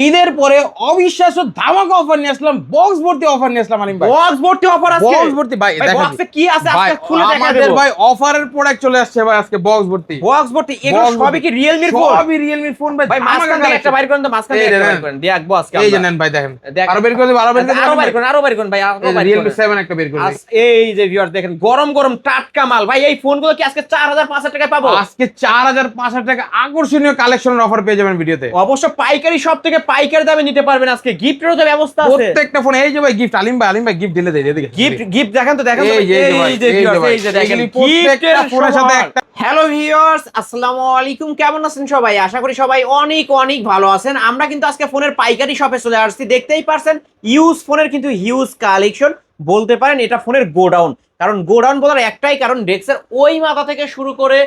ঈদের পরে অবিশ্বাস্য ধামাকা অফার নিয়ে আসলাম, বক্স ভর্তি অফার নিয়ে আসলাম আলিম ভাই। বক্স ভর্তি অফার আছে, বক্স ভর্তি ভাই, দেখেন বক্সে কি আছে আজকে খুলে দেখা আমাদের দেব ভাই অফারের প্রোডাক্ট চলে আসছে ভাই আজকে বক্স ভর্তি। বক্স ভর্তি এগুলো সবই কি রিয়েলমির ফোন? সবই রিয়েলমির ফোন ভাই। ভাই মাঝখান থেকে একটা বাইর করেন তো, মাঝখান থেকে একটা বাইর করেন দেখবো আজকে এই আমরা। যে নেন ভাই, দেখেন দেখ- আরো বের করে দেব, আরো বের করে দেব, আরো বাইর করেন, আরো বাইর করেন ভাই, আরো বাইর রিয়েলমি করেন। 7 একটা বের করে দেব। এই যে ভিউয়ার্স দেখেন, গরম গরম টাটকা মাল ভাই। এই ফোনগুলো কি আজকে 4500 টাকায় পাবো? আজকে 4500 টাকা আকর্ষণীয় কালেকশনের অফার পেয়ে যাবেন ভিডিওতে। অবশ্য পাইকারি সব থেকে পাইকারি দামে নিতে পারবেন। আজকে গিফটেরও তো ব্যবস্থা আছে, প্রত্যেকটা ফোন। এই যে ভাই গিফট, আলিম ভাই গিফট দিলে দেই, এদিকে গিফট গিফট দেখেন তো, দেখেন তো এই যে ভাই, এই যে ভিউয়ার্স, এই যে দেখেন প্রত্যেকটা ফোনের সাথে একটা। হ্যালো ভিউয়ার্স, আসসালামু আলাইকুম, কেমন আছেন সবাই? আশা করি সবাই অনেক অনেক ভালো আছেন। আমরা কিন্তু আজকে ফোনের পাইকারি শপে চলে আসছি। দেখতেই পারছেন ইউজ ফোনের কিন্তু হিউজ কালেকশন, বলতে পারেন এটা ফোনের গোডাউন। কারণ গোডাউন বলার একটাই কারণ, ডেস্কের ওই মাথা থেকে শুরু করে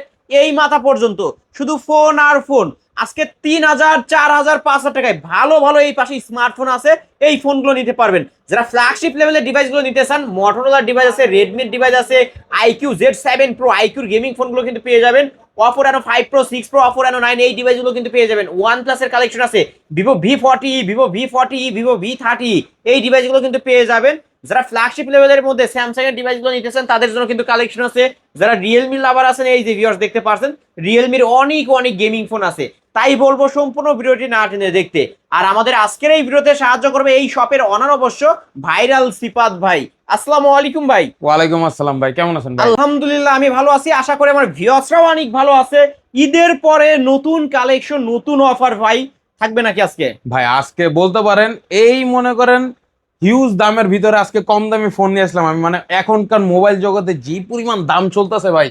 এই মাথা পর্যন্ত শুধু ফোন আর ফোন। আজকে 3000, 4000, 5000 টাকায় ভালো ভালো এই পাশে স্মার্টফোন আছে, এই ফোনগুলো নিতে পারবেন। যারা ফ্ল্যাগশিপ লেভেলের ডিভাইসগুলো নিতে চান, মোটরোলার ডিভাইস আছে, রেডমির ডিভাইস আছে, আইকিউ Z7 Pro, আইকিউর গেমিং ফোনগুলো কিন্তু পেয়ে যাবেন। Oppo Reno 5 Pro, 6 Pro, Oppo Reno 9 এই ডিভাইসগুলো কিন্তু পেয়ে যাবেন। OnePlus এর কালেকশন আছে, Vivo V40, Vivo V40, Vivo V30 এই ডিভাইসগুলো কিন্তু পেয়ে যাবেন। যারা ফ্ল্যাগশিপ লেভেলের মধ্যে স্যামসাং এর ডিভাইসগুলো নিতেছেন তাদের জন্য কিন্তু কালেকশন আছে। যারা রিয়েলমি লাভার আছেন, এই যে ভিউয়ার্স দেখতে পারছেন রিয়েলমির অনেক অনেক গেমিং ফোন আছে। তাই বলবো সম্পূর্ণ ভিডিওটি না টেনে দেখতে। আর আমাদের আজকের এই ভিডিওতে সাহায্য করবে এই শপের অনার অবশ্য ভাইরাল সিফাত ভাই। আসসালামু আলাইকুম ভাই। ওয়ালাইকুম আসসালাম ভাই, কেমন আছেন ভাই? আলহামদুলিল্লাহ আমি ভালো আছি, আশা করি আমার ভিউয়ার্সরাও অনেক ভালো আছে। ঈদের পরে নতুন কালেকশন, নতুন অফার ভাই থাকবে নাকি আজকে? ভাই আজকে বলতে পারেন এই মনে করেন হিউজ দামের ভিতরে আজকে কম দামি ফোন নিয়ে আসলাম আমি। মানে এখনকার মোবাইল জগতে যে পরিমাণ দাম চলতেছে ভাই,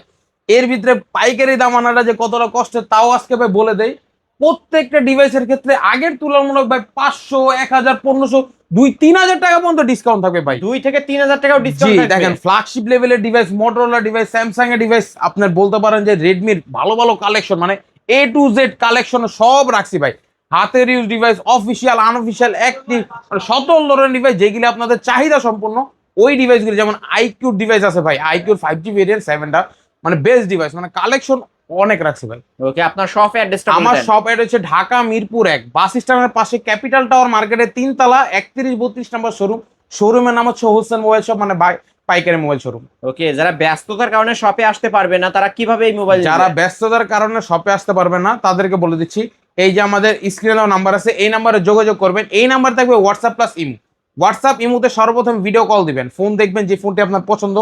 এর ভিতরে পাইকারি দাম আনাটা যে কতটা কষ্টের তাও আজকে ভাই বলে দেই। প্রত্যেকটা ডিভাইসের ক্ষেত্রে আগের তুলনামূলক ভাই 500, 1000, 1500, 2-3000 টাকা পর্যন্ত ডিসকাউন্ট থাকবে ভাই। 2 থেকে 3000 টাকাও জি ডিসকাউন্ট থাকবে। দেখেন ফ্ল্যাগশিপ লেভেলের ডিভাইস, মোটরোলা ডিভাইস, স্যামসাং এর ডিভাইস, আপনার বলতে পারেন যে রেডমির ভালো ভালো কালেকশন, মানে A to Z কালেকশন সব রাখছি ভাই। হাতের use device, official, unofficial, active, মানে সকল ধরনের ডিভাইস যেগুলি আপনাদের চাহিদা সম্পূর্ণ ওই ডিভাইসগুলি। যেমন আইকিউর ডিভাইস আছে ভাই, আইকিউর 5G ভেরিয়েন্ট 7টা, মানে বেস্ট ডিভাইস, মানে কালেকশন অনেক রাখছি ভাই। ওকে, আপনার শপ অ্যাড্রেসটা আমার বলতেন। শপ অ্যাড হচ্ছে ঢাকা মিরপুর 1 বাস স্ট্যান্ডের পাশে ক্যাপিটাল টাওয়ার মার্কেটের 3 তলা 31-32 নম্বর শোরুম। শোরুমের নাম হচ্ছে হোসেন মোবাইল শপ, মানে পাইকারি মোবাইল শোরুম। ওকে, যারা ব্যস্ততার কারণে শপে আসতে পারবে না তারা কিভাবে এই মোবাইল? যারা ব্যস্ততার কারণে শপে আসতে পারবে না তাদেরকে বলে দিচ্ছি, এই যে আমাদের স্ক্রিনে নাম্বার আছে, এই নাম্বারে যোগাযোগ করবেন। এই নাম্বার থাকবে হোয়াটসঅ্যাপ প্লাস ইমো। হোয়াটসঅ্যাপ ইমোতে সর্বপ্রথম ভিডিও কল দিবেন, ফোন দেখবেন যে ফোনটি আপনার পছন্দ,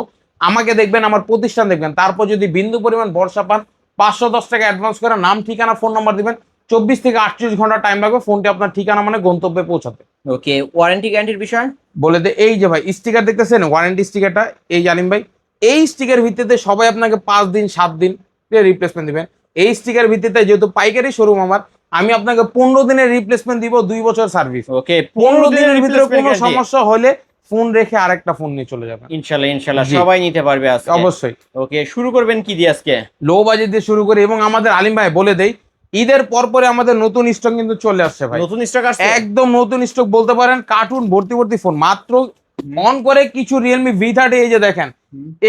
আমাকে দেখবেন, আমার প্রতিষ্ঠান দেখবেন। তারপর যদি বিন্দু পরিমাণ ভরসা পান 510 টাকা অ্যাডভান্স করে নাম, ঠিকানা, ফোন নাম্বার দিবেন। 24 থেকে 48 ঘন্টা টাইম লাগবে ফোনটি আপনার ঠিকানা মানে গন্তব্যে পৌঁছাতে। ওকে, ওয়ারেন্টি গ্যারান্টির বিষয় বলে দে, এই যে ভাই স্টিকার দেখতেছেন, ওয়ারেন্টি স্টিকারটা এই জানিম ভাই, এই স্টিকার ভিত্তিতে সবাই আপনাকে 5 দিন 7 দিন রিপ্লেসমেন্ট দিবেন। এই স্টিকার ভিত্তিতে যেহেতু পাইকারি শোরুম আমার, আমি আপনাকে 15 দিনের রিপ্লেসমেন্ট দিব, 2 বছর সার্ভিস। ওকে, 15 দিনের ভিতরে কোনো সমস্যা হলে ফোন রেখে আরেকটা ফোন নিয়ে চলে যাবেন। ইনশাআল্লাহ ইনশাআল্লাহ জি। সবাই নিতে পারবে আজকে অবশ্যই। ওকে, শুরু করবেন কি দিয়ে আজকে? লো বাজেট দিয়ে শুরু করি, এবং আমাদের আলিম ভাই বলে দেই ঈদের পরে আমাদের নতুন স্টক কিন্তু চলে আসছে ভাই। নতুন স্টক আসছে একদম নতুন স্টক বলতে পারেন, কার্টুন ভর্তি ভর্তি ফোন। মাত্র অন করে কিছু রিয়েলমি V30, এই যে দেখেন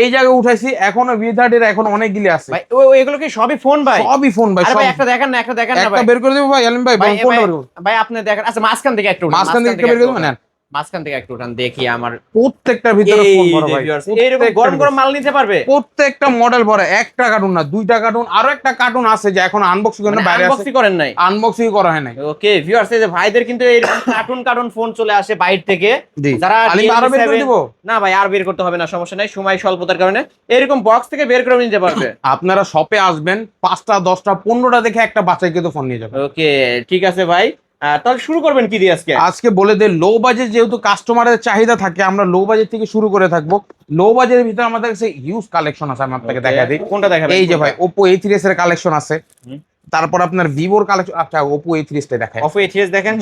এই জায়গায় উঠাইছি, এখনো V30 এখন অনেকগুলি আছে ভাই। এগুলো কি সবই ফোন ভাই? সবই ফোন ভাই। আরে সব ভাই একটা দেখেন না, একটা দেখেন না একটা ভাই। বের করে দেবো ভাই আলিম ভাই, ভাই, কোনটা বের করব? ভাই আপনি দেখেন। আচ্ছা মাঝখান থেকে একটু উঠান, মাঝখান থেকে একটা বের করে দেবো। নেন মাঝখান থেকে একটু উঠান দেখি আমার। প্রত্যেকটার ভিতরে ফোন এই বড় যে ভাই, viewers, এরকম গরম গরম মাল নিতে পারবে। প্রত্যেকটা মডেল ভরে। একটা কার্টুন না, 2টা কার্টুন, আরো একটা কার্টুন আছে যে এখন আনবক্সিং করার বাইরে আছে, আনবক্সিং করেন নাই? আনবক্সিং করা হয় নাই। ওকে ভিউয়ার্স, এই যে ভাইদের কিন্তু এরকম কার্টুন ফোন চলে আসে বাইরে থেকে। জি। যারা আলিম আরো বের করে দিব? না ভাই, আর বের করতে হবে না, সমস্যা নাই, সময় স্বল্পতার কারণে এরকম বক্স থেকে বের করে নিতে পারবে। আপনারা শপে আসবেন, 5টা 10টা 15টা দেখে একটা বাচ্চাকে কিন্তু ফোন নিয়ে যাবেন। ওকে ঠিক আছে ভাই, তাহলে শুরু করবেন কি দিয়ে আজকে? আজকে বলে দে, লো বাজেট যেহেতু কাস্টমারের চাহিদা থাকে, আমরা লো বাজেট থেকে শুরু করে থাকবো। লো বাজেটের ভিতরে আমাদের কাছে হিউজ কালেকশন আছে, আমি আপনাকে দেখা দিই। কোনটা দেখাবেন? এই যে ভাই Oppo A3s এর কালেকশন আছে, তারপর আপনার ভিভোর কালেকশন। আচ্ছা Oppo A3s টা দেখায়। Oppo A3s দেখেন।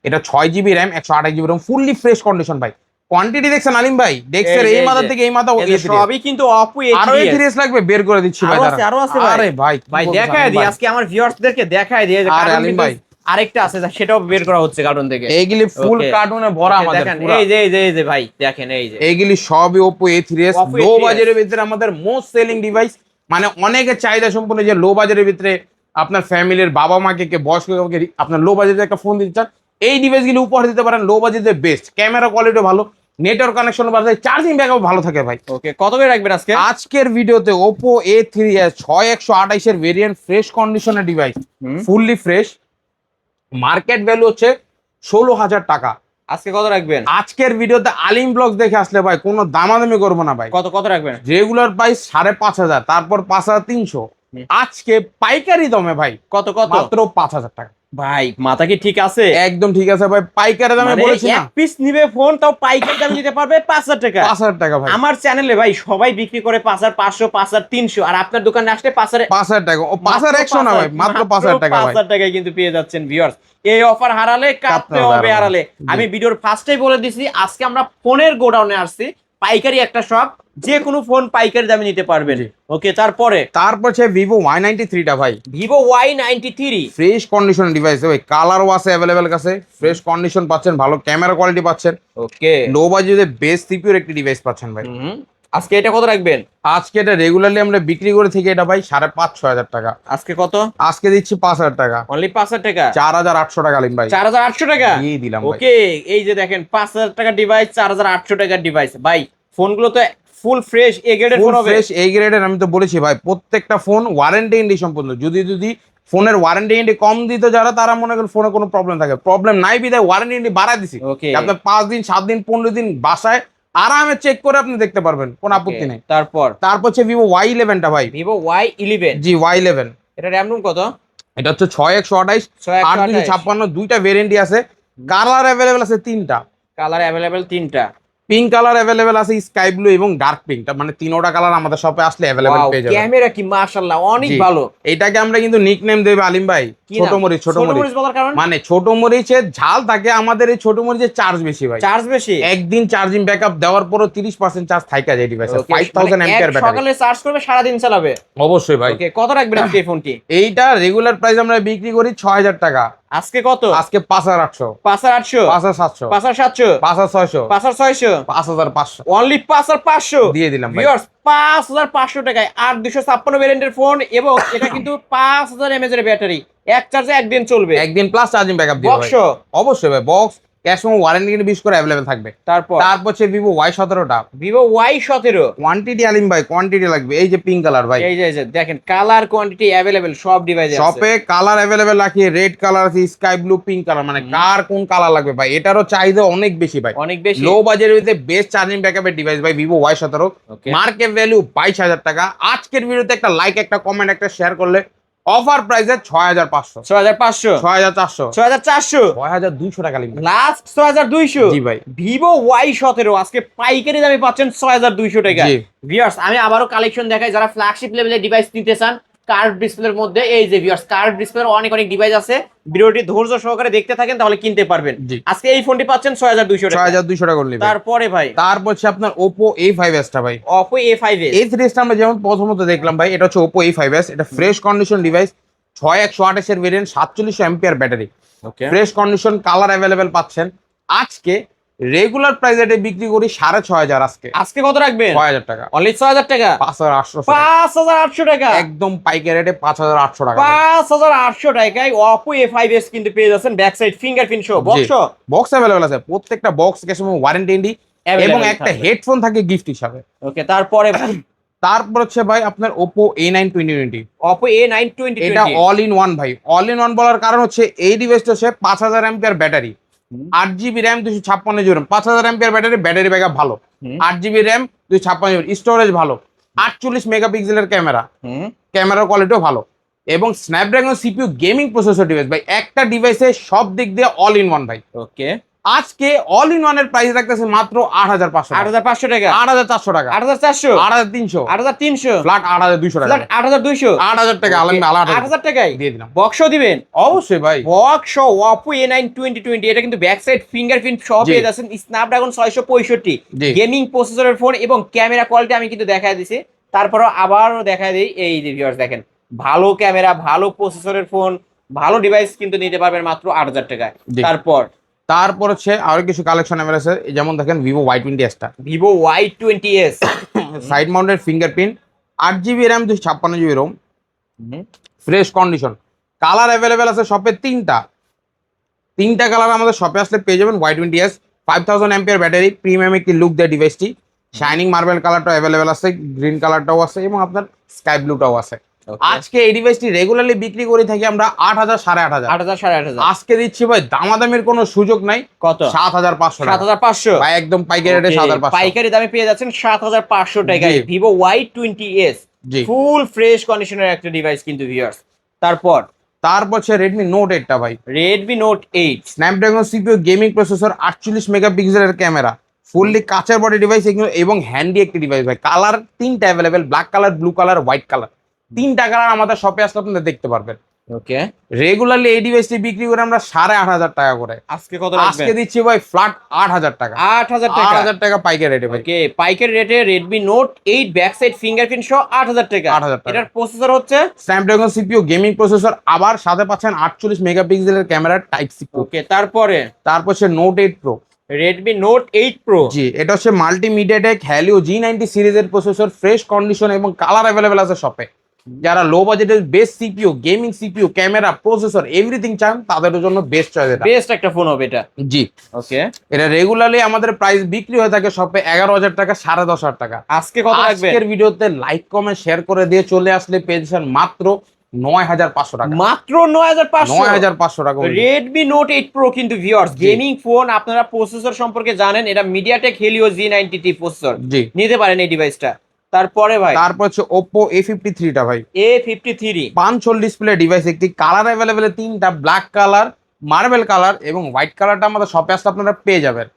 এটা 6GB RAM, 128GB ROM, fully fresh condition ভাই। কোয়ান্টিটি দেখছেন আলিম ভাই, ডেক্সের এই মাথা থেকে এই মাথা সবই কিন্তু Oppo আরো A3s। A3s লাগবে, বের করে দিচ্ছি ভাই। আরো আছে ভাই। আরে ভাই ভাই দেখায় দিই আজকে আমার ভিউয়ার্সদেরকে, দেখায় দিই যে আরে কার্টুন আলিম কিন্তু ভাই আরেকটা আছে সেটাও বের করা হচ্ছে কার্টুন থেকে। এইগুলি ফুল Okay. কার্টুনে ভরা আমাদের দেখেন পুরা। এই যে ভাই দেখেন, এই যে এইগুলি সবই Oppo A3s। Oppo লো A3s বাজেটের ভিতরে আমাদের মোস্ট সেলিং ডিভাইস, মানে অনেকের চাহিদা সম্পূর্ণ যে লো বাজেটের ভিতরে আপনার ফ্যামিলির বাবা মাকে, বয়স্ক কাউকে আপনার লো বাজেটে একটা ফোন দিতে চান, এই ডিভাইসগুলো উপহার দিতে পারেন। লো বাজেটের বেস্ট, ক্যামেরা কোয়ালিটি ভালো, নেটওয়ার্ক কানেকশন ভালো থাকে, চার্জিং ব্যাকআপ ভালো থাকে ভাই। ওকে, কত করে রাখবেন আজকে? আজকের ভিডিওতে Oppo A3s 6128 এর ভেরিয়েন্ট ফ্রেশ কন্ডিশনের device, fully fresh, market value হচ্ছে 16,000 টাকা। আজকে কত রাখবেন? আজকের ভিডিওতে আলিম ব্লগস দেখে আসলে ভাই কোনো দামাদামি করবো না ভাই। কত কত রাখবেন? রেগুলার প্রাইস 5,500, তারপর 5,300, আজকে পাইকারি দামে ভাই কত কত? মাত্র 5,000 টাকা। ভাই মাথা কি ঠিক আছে? একদম ঠিক আছে ভাই, পাইকারি দামে মানে বলেছি না। এক পিস নিবে ফোন, তাও পাইকারি দামে দিতে পারবে 5,000 টাকা। 5,000 টাকা ভাই। আমার চ্যানেলে ভাই সবাই বিক্রি করে 5,500, 5,300, আর আপনার দোকানে আসলে 5,000 টাকা, ও 5,100 না ভাই, মাত্র 5,000 টাকা ভাই। 5,000 টাকায় কিন্তু পেয়ে যাচ্ছেন ভিউয়ার্স। এই অফার হারালে কাঁদতে হবে হারালে। আমি ভিডিওর ফার্স্টেই বলে দিছি, আজকে আমরা ফোনের গোডাউনে আসছি, পাইকারি একটা শপ, যে কোনো ফোন পাইকারি দামে নিতে পারবেন। ওকে, তারপর হচ্ছে Vivo Y93 টা ভাই, Vivo Y93 fresh condition device ভাই, কালারও আছে অ্যাভেলেবেল কাছে, ফ্রেশ কন্ডিশন পাচ্ছেন, ভালো ক্যামেরা কোয়ালিটি পাচ্ছেন, ওকে, লো বাজেটে বেস্ট সিপিউর একটি ডিভাইস পাচ্ছেন ভাই। আজকে এটা কত রাখবেন? আজকে এটা রেগুলারলি আমরা বিক্রি করে থেকে এটা ভাই 5,500-6,000 টাকা। আজকে কত? আজকে দিচ্ছি 5,000 টাকা, অনলি 5,000 টাকা, 4,800 টাকা আলিম ভাই, 4,800 টাকা দিয়ে দিলাম ভাই। ওকে, এই যে দেখেন 5,000 টাকার ডিভাইস, 4,800 টাকার ডিভাইস। ভাই ফোনগুলো তো ফুল ফ্রেশ এ গ্রেডের ফোন হবে। ফ্রেশ এই গ্রেডের, আমি তো বলেছি ভাই প্রত্যেকটা ফোন ওয়ারেন্টি এন্ডি সম্পূর্ণ। যদি ফোনের ওয়ারেন্টি এন্ডি কম দিত যারা, তারা মনে করেন ফোনে কোনো প্রবলেম থাকে, প্রবলেম নাই বিদায় ওয়ারেন্টি এন্ডি বাড়ায় দিছি। ওকে, আপনি 5 দিন 7 দিন 15 দিন বাসায় আরামে চেক করে আপনি দেখতে পারবেন, কোনো আপত্তি নেই। তারপর হচ্ছে Vivo Y11 টা ভাই, Vivo Y11, জি Y11, এটা র্যাম রুম কত? এটা হচ্ছে 6128 6128, 8,256, দুইটা ভেরিয়েন্টই আছে, কালার অ্যাভেলেবেল আছে 3টা, কালার অ্যাভেলেবেল 3টা, পিঙ্ক কালার অ্যাভেলেবেল আছে, স্কাই ব্লু এবং ডার্ক পিঙ্ক, মানে তিনোটা কালার আমাদের শপে আসলে অ্যাভেলেবেল পেয়ে যাবেন। ক্যামেরা কি মাশাআল্লাহ অনেক জি। ভালো। এটাকে আমরা কিন্তু নিকনেম দেব আলিম ভাই, ছোট মরিচ। ছোট মরিচ বলার কারণ? মানে ছোট মরিচের ঝাল থাকে, আমাদের এই ছোট মরিচের চার্জ বেশি ভাই, চার্জ বেশি। একদিন চার্জিং ব্যাকআপ দেওয়ার পরও 30% চার্জ থাইকা যায় ডিভাইসে, 5000 এমপিআর ব্যাটারি, সকালে চার্জ করবে সারা দিন চালাবে। অবশ্যই ভাই। ওকে, কত রাখবেন আজকে এই ফোনটি? এইটা রেগুলার প্রাইস আমরা বিক্রি করি 6,000 টাকা, আজকে কত? আজকে 5,800, 5,800, 5,700, 5,700, 5,600, 5,600, 5,500 অনলি 5,500 দিয়ে দিলাম ভাই। ভিউয়ার্স, 5,500 টাকায় 8,256 ভ্যারিয়েন্টের ফোন, এবং এটা কিন্তু 5,000 mAh এর ব্যাটারি, এক চার্জে একদিন চলবে, একদিন প্লাস চার্জিং ব্যাকআপ দিবে ভাই। বক্স অবশ্যই ভাই, বক্স ক্যাশ এবং ওয়ারেন্টি কিন্তু 20 করে অ্যাভেলেবেল থাকবে। তারপর হচ্ছে Vivo Y17 টা, Vivo Y17, কোয়ান্টিটি আলিম ভাই, কোয়ান্টিটি লাগবে। এই যে পিঙ্ক কালার ভাই, এই যে দেখেন কালার কোয়ান্টিটি অ্যাভেলেবেল সব ডিভাইসে আছে। শপে কালার অ্যাভেলেবেল রাখি, রেড কালার আছে, স্কাই ব্লু, পিঙ্ক কালার, মানে কার কোন কালার লাগবে ভাই, এটারও চাহিদা অনেক বেশি ভাই, অনেক বেশি। লো বাজেটের ভিতরে বেস্ট চার্জিং ব্যাকআপের ডিভাইস ভাই Vivo Y17, মার্কেট ভ্যালু 22,000 টাকা। আজকের ভিডিওতে একটা লাইক, একটা কমেন্ট, একটা শেয়ার করলে অফার প্রাইসে 6,500, 6,500, 6,400, 6,400, 6,200 টাকা লিখবেন লাস্ট 6,200। জি ভাই। Vivo Y17 আজকে পাইকারি দামে পাচ্ছেন 6,200 টাকা। জি। ভিউয়ার্স, আমি আবারও কালেকশন দেখাই, যারা ফ্ল্যাগশিপ লেভেলের ডিভাইস নিতে চান কার্ভ ডিসপ্লের মধ্যে, এই যে ভিউয়ার্স কার্ভ ডিসপ্লের অনেক ডিভাইস আছে, ভিডিওটি ধৈর্য সহকারে দেখতে থাকেন তাহলে কিনতে পারবেন। জি। আজকে এই ফোনটি পাচ্ছেন 6,200 টাকা, 6,200 টাকা করলে। তারপরে ভাই তারপর হচ্ছে আপনার Oppo A5s টা ভাই, Oppo A5s, A3s টা আমরা যেমন প্রথমত দেখলাম ভাই, এটা হচ্ছে Oppo A5s, এটা ফ্রেশ কন্ডিশন ডিভাইস, 6128 এর ভেরিয়েন্ট, 4700 এমপিআর ব্যাটারি, ওকে, ফ্রেশ কন্ডিশন, কালার অ্যাভেলেবেল পাচ্ছেন। আজকে রেগুলার প্রাইস এটা বিক্রি করি 6,500, আজকে কত রাখবেন? 6,000 টাকা, অনলি 6,000 টাকা, 5,800, 5,800 টাকা, একদম পাইকারি রেটে 5,800 টাকা, 5,800 টাকায় Oppo A5s কিন্তু পেয়ে যাচ্ছেন, ব্যাক সাইড ফিঙ্গারপ্রিন্ট সহ, বক্স বক্স অ্যাভেলেবেল আছে, প্রত্যেকটা বক্স ক্যাশ এবং ওয়ারেন্টি এন্ডি, এবং একটা হেডফোন থাকে গিফট হিসাবে। ওকে, তারপরে হচ্ছে ভাই আপনার Oppo A9 2020, Oppo A9 2020, এটা অল ইন ওয়ান ভাই। অল ইন ওয়ান বলার কারণ হচ্ছে এই ডিভাইসটা হচ্ছে 5,000 MPR battery, 8GB RAM, 256GB RAM, 5,000 MPR battery backup ভালো, 8GB র্যাম, 256GB স্টোরেজ ভালো, 48 মেগাপিক্সেলের ক্যামেরার কোয়ালিটিও ভালো, এবং Snapdragon CPU gaming processor device ভাই, একটা ডিভাইসে সব দিক দিয়ে অল ইন ওয়ান ভাই। ওকে, আজকে অল ইন ওয়ানের প্রাইস রাখতেছে মাত্র 8,500, 8,500 টাকা, 8,400 টাকা, 8,400, 8,300, 8,300, ফ্ল্যাট 8,200 টাকা, 8,200, 8,000 টাকা আলাদা 8,000 টাকায় দিয়ে দিলাম। বক্স দিবেন অবশ্যই ভাই, বক্স Oppo A9 2020, এটা কিন্তু ব্যাক সাইড ফিঙ্গারপ্রিন্ট সহ পেয়ে যাচ্ছেন, স্ন্যাপড্রাগন 665 গেমিং প্রসেসরের ফোন, এবং ক্যামেরা কোয়ালিটি আমি কিন্তু দেখায় দিছি, তারপরও আবারও দেখায় দিই। এই যে ভিউয়ার্স দেখেন, ভালো ক্যামেরা, ভালো প্রসেসরের ফোন, ভালো ডিভাইস কিন্তু নিতে পারবেন মাত্র 8,000 টাকায়। তারপর হচ্ছে আরো কিছু কালেকশন অ্যাভেলেবল আছে, যেমন দেখেন Vivo Y20s টা, Vivo Y20s, side mounted fingerprint, 8GB RAM, 256GB ROM, fresh condition, colour available আছে শপে 3টা, তিনটা কালার আমাদের শপে আসলে পেয়ে যাবেন। Y20s 5000 এমপিআর ব্যাটারি, প্রিমিয়াম একটি লুক দেয় ডিভাইসটি। শাইনিং মার্বেল কালারটাও অ্যাভেলেবেল আছে, গ্রিন কালারটাও আছে এবং আপনার স্কাই ব্লুটাও আছে। আজকে এই ডিভাইসটি রেগুলারলি বিক্রি করে থাকি আমরা 8000 8500। 8000 8500 আজকে দিচ্ছি ভাই দামাদামির কোনো সুযোগ নাই। কত? 7500 টাকা। 7500 ভাই একদম পাইকারি রেটে 7500। পাইকারি দামে পেয়ে যাচ্ছেন 7500 টাকায় জি। Vivo Y20s। জি। ফুল ফ্রেশ কন্ডিশনের একটা ডিভাইস কিন্তু ভিউয়ার্স। তারপর হচ্ছে রেডমি নোট 8টা ভাই। Redmi note 8 Snapdragon CPU gaming processor, 48 মেগাপিক্সেলের ক্যামেরা, ফুললি কাচের বডি ডিভাইস এবং হ্যান্ডি একটি ডিভাইস ভাই। কালার তিনটা available, black colour, blue colour, white colour. তিনটা কালার আমাদের শপে আসলে আপনারা দেখতে পারবেন। ওকে, রেগুলারলি এই ডিভাইসটি বিক্রি করে আমরা 8500 টাকা করে। আজকে কত রাখবেন? আজকে দিচ্ছি ভাই ফ্ল্যাট 8000 টাকা। 8000 টাকা। 8000 টাকা পাইকারি রেটে ভাই। ওকে, পাইকারি রেটে Redmi note 8 back side fingerprint সহ 8000 টাকা। 8000 টাকা। এটার প্রসেসর হচ্ছে স্ন্যাপড্রাগন সিপিইউ গেমিং প্রসেসর, আবার সাথে পাচ্ছেন 48 মেগাপিক্সেলের ক্যামেরা, টাইপ সি। ওকে, তারপরে তারপর হচ্ছে note 8 pro. Redmi note 8 pro. জি, এটা হচ্ছে মাল্টিমিডিয়া টেক হ্যালিও G90 সিরিজের প্রসেসর, ফ্রেশ কন্ডিশন এবং কালার অ্যাভেলেবেল আছে শপে। যারা লো বাজেটের best CPU, gaming CPU, camera, processor everything চান তাদের জন্য বেস্ট চয়েস এটা। বেস্ট একটা ফোন হবে এটা। জি। ওকে, এটা রেগুলারলি আমাদের প্রাইস বিক্রি হয়ে থাকে শপে 11000 টাকা, 10500 টাকা। আজকে কত রাখবেন? আজকের ভিডিওতে লাইক কমেন্ট শেয়ার করে দিয়ে চলে আসলে পেয়েছেন মাত্র 9500 টাকা। মাত্র 9500। 9500 টাকা। রেডমি নোট 8 প্রো কিন্তু ভিউয়ার্স গেমিং ফোন। আপনারা প্রসেসর সম্পর্কে জানেন, এটা মিডিয়াটেক হেলিও G90T প্রসেসর। জি, নিতে পারেন এই ডিভাইসটা। তারপরে ভাই তারপর হচ্ছে Oppo A53 টা ভাই। A53 5 ডিসপ্লে ডিভাইস, একটি কালার অ্যাভেলেবেল তিনটা, ব্ল্যাক কালার, মার্বেল কালার এবং হোয়াইট কালারটা আমাদের শপে আসলে আপনারা পেয়ে যাবেন।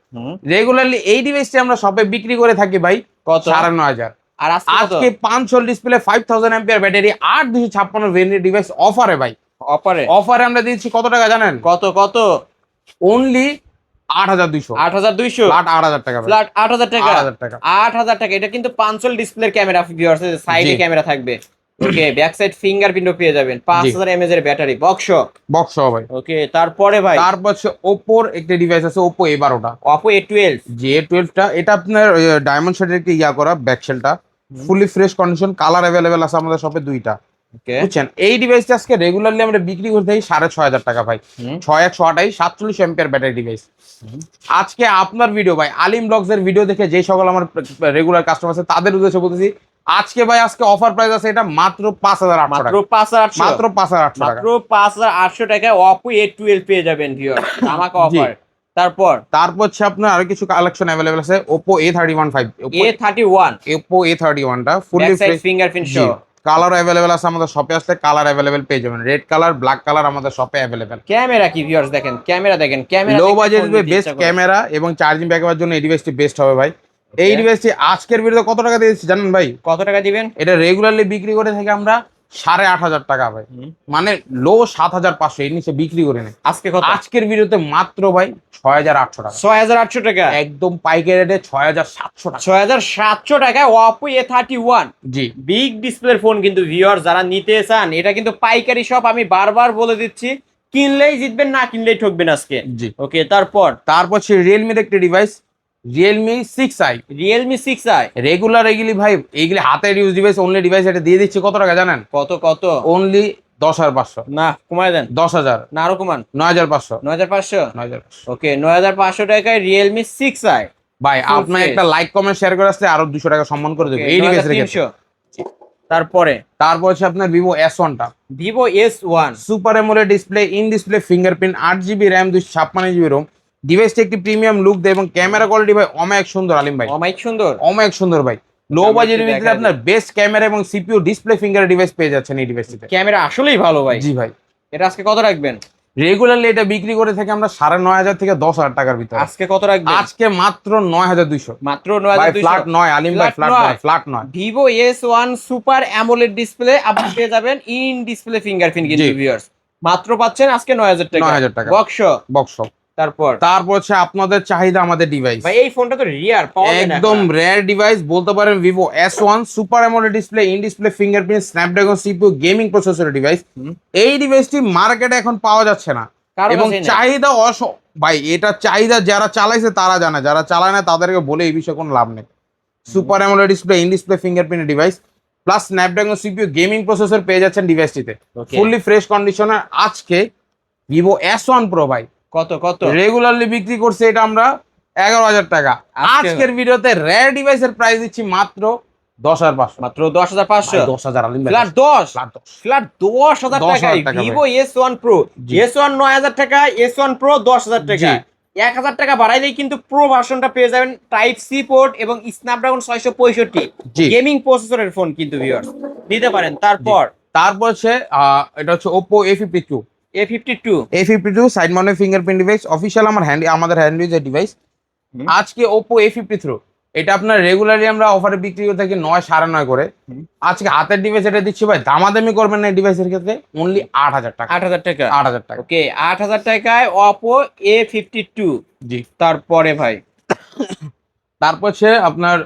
রেগুলারলি এই ডিভাইসটি আমরা শপে বিক্রি করে থাকি ভাই কত? 9500। আর আজকে 5 display, 5000 MPR battery, 8256 variant device অফারে ভাই। অফারে আমরা দিচ্ছি কত টাকা জানেন? কত কত? অনলি 8200। 8200 ফ্ল্যাট 8000 টাকা ভাই। ফ্ল্যাট 8000 টাকা। 8000 টাকা। 8000 টাকা। এটা কিন্তু 5 ডিসপ্লের ক্যামেরা ভিউয়ার্স, সাইডে জি। ক্যামেরা থাকবে। ওকে, ব্যাক সাইড ফিঙ্গারপ্রিন্টও পেয়ে যাবেন, 5000 এমএএইচ এর ব্যাটারি, বক্স ভাই। ওকে, তারপরে ভাই তারপর হচ্ছে Oppo একটি ডিভাইস আছে, Oppo A12 টা। Oppo A12 যে A12 টা, এটা আপনার ডায়মন্ড শেডের একটি করা ব্যাকশেলটা, fully fresh condition, colour available আছে আমাদের শপে দুইটা। ওকে, বুঝছেন? এই ডিভাইসটা আজকে রেগুলারলি আমরা বিক্রি করে থাকি 6500 টাকা ভাই। 6128 47 এমপিআর ব্যাটারি ডিভাইস। আজকে আপনার ভিডিও ভাই, আলিম ব্লগস এর ভিডিও দেখে যে সকল আমার রেগুলার কাস্টমার আছে তাদের উদ্দেশ্যে বলতেছি, আজকে ভাই আজকে অফার প্রাইস আছে এটা মাত্র 5800 মাত্র টাকা। 5800। মাত্র 5800 টাকা। মাত্র 5800 টাকায় Oppo A12 পেয়ে যাবেন ভিউয়ার্স, ধামাকা অফার। তারপর হচ্ছে আপনার আরো কিছু কালেকশন অ্যাভেলেবল আছে, Oppo A31 A31 Oppo A31 টা ফুলি ব্যাক সাইড ফ্রেশ ফিঙ্গারপ্রিন্ট সহ। কালার অ্যাভেলেবেল আছে আমাদের শপে, আসলে কালার অ্যাভেলেবেল পেয়ে যাবেন। রেড কালার, ব্ল্যাক কালার আমাদের শপে অ্যাভেলেবেল। ক্যামেরা কি ভিউয়ার্স দেখেন, ক্যামেরা দেখেন, ক্যামেরা লো বাজেটের বেস্ট ক্যামেরা এবং চার্জিং ব্যাকআপের জন্য এই ডিভাইসটি বেস্ট হবে ভাই। এই ডিভাইসটি আজকের ভিডিওতে কত টাকা দিয়েছি জানেন ভাই? কত টাকা দিবেন? এটা রেগুলারলি বিক্রি করে থাকি আমরা 8500 টাকা ভাই। মানে লো 7500, এর নিচে বিক্রি করে নেই। আজকে কত? আজকের ভিডিওতে মাত্র ভাই 6800 টাকা। 6800 টাকা। একদম পাইকারি রেটে 6700 টাকা। 6700 টাকায় Oppo A31 জি। বিগ ডিসপ্লের ফোন কিন্তু ভিউয়ার্স যারা নিতে চান, এটা কিন্তু পাইকারি শপ। আমি বারবার বলে দিচ্ছি, কিনলেই জিতবেন, না কিনলেই ঠকবেন আজকে। জি। ওকে, তারপর হচ্ছে রিয়েলমির একটি device, Realme 6i। Realme 6i regular এগুলি ভাই, এইগুলি হাতের ইউজ ডিভাইস, অনলি ডিভাইস। এটা দিয়ে দিচ্ছি কত টাকা জানেন? কত কত? অনলি 10500। না, কমায় দেন। 10000। না, আরো কমান। 9500। 9500। 9500। ওকে, 9500 টাকায় Realme 6i। ভাই Full আপনার face। একটা লাইক কমেন্ট শেয়ার করে আসলে আরো 200 টাকা সম্মান করে দেবো এই ডিভাইস রেখে। 9300। তারপরে তারপর হচ্ছে আপনার Vivo S1 টা, Vivo S1 super AMOLED display, in display fingerprint, 8GB RAM, 256GB ROM। ডিভাইসটি একটি প্রিমিয়াম লুক দেয় এবং ক্যামেরা কোয়ালিটি ভাই অনেক সুন্দর। আলিম ভাই অমাইক সুন্দর, অনেক সুন্দর ভাই। লো বাজেটের ভিতরে আপনার বেস্ট ক্যামেরা এবং সিপিইউ ডিসপ্লে ফিঙ্গার ডিভাইস পেয়ে যাচ্ছেন এই ডিভাইসটিতে। ক্যামেরা আসলেই ভালো ভাই। জি ভাই। এটা আজকে কত রাখবেন? রেগুলারলি এটা বিক্রি করে থাকি আমরা 9500 থেকে 10000 টাকার ভিতরে। আজকে কত রাখবেন? আজকে মাত্র 9200। মাত্র ভাই ফ্ল্যাট 9200। 9 আলিম ভাই, flat 9। Vivo S1 super AMOLED display আপনি পেয়ে যাবেন, ইন ডিসপ্লে ফিঙ্গারপ্রিন্ট কিন্তু জি। ভিউয়ার্স মাত্র পাচ্ছেন আজকে 9000 টাকা। 9000 টাকা। বক্স। তারপর হচ্ছে আপনাদের চাহিদা আমাদের ডিভাইস ভাই, এই ফোনটা তো রিয়ার, পাওয়া যায় না একদম এখন। রেয়ার ডিভাইস বলতে পারেন। Vivo S1 super AMOLED display, in display fingerprint, Snapdragon CPU gaming প্রসেসরের ডিভাইস। এই ডিভাইসটি মার্কেটে এখন পাওয়া যাচ্ছে না কারো এবং কাছেই নাই। চাহিদা ভাই এটা চাহিদা যারা চালাইছে তারা জানে, যারা চালায় না তাদেরকে বলে এই বিষয়ে কোনো লাভ নেই। Super AMOLED display, in display fingerprint device plus Snapdragon CPU gaming processor পেয়ে যাচ্ছেন ডিভাইসটিতে, Okay. Fully fresh conditioner. আজকে Vivo S1 Pro ভাই কত কত রেগুলারলি বিক্রি করছে এটা আমরা 11,000 টাকা। আজকের ভিডিওতে রেয়ার ডিভাইসের প্রাইস দিচ্ছি মাত্র 10,500, মাত্র 10,500। 10,000 আলিম ভাই, ফ্ল্যাট 10 ফ্ল্যাট 10,000 টাকায় 10,000 টাকা ভিভো S1 Pro, জি। S1 9,000 টাকা, S1 Pro 10,000 টাকা। 1,000 টাকা বাড়াইলেই কিন্তু প্রো ভার্সনটা পেয়ে যাবেন, টাইপ সি পোর্ট এবং স্ন্যাপড্রাগন 665 জি। গেমিং প্রসেসরের ফোন কিন্তু ভিউয়ার্স নিতে পারেন। তারপর তারপর হচ্ছে এটা হচ্ছে Oppo A52, A52 side mounted fingerprint device, official আমাদের হ্যান্ড ইউজার ডিভাইস। হুম। আজকে Oppo A53 এটা আপনার রেগুলারলি আমরা অফারে বিক্রি করে থাকি 9, 9.5 করে। হুম। আজকে হাতের ডিভাইস এটা দিচ্ছি ভাই, দামাদামি করবেন না এই ডিভাইসের ক্ষেত্রে, অনলি 8,000 টাকা। 8,000 টাকা 8,000 টাকা, ওকে 8,000 টাকায় Oppo A52। জি। তারপরে ভাই তারপর হচ্ছে আপনার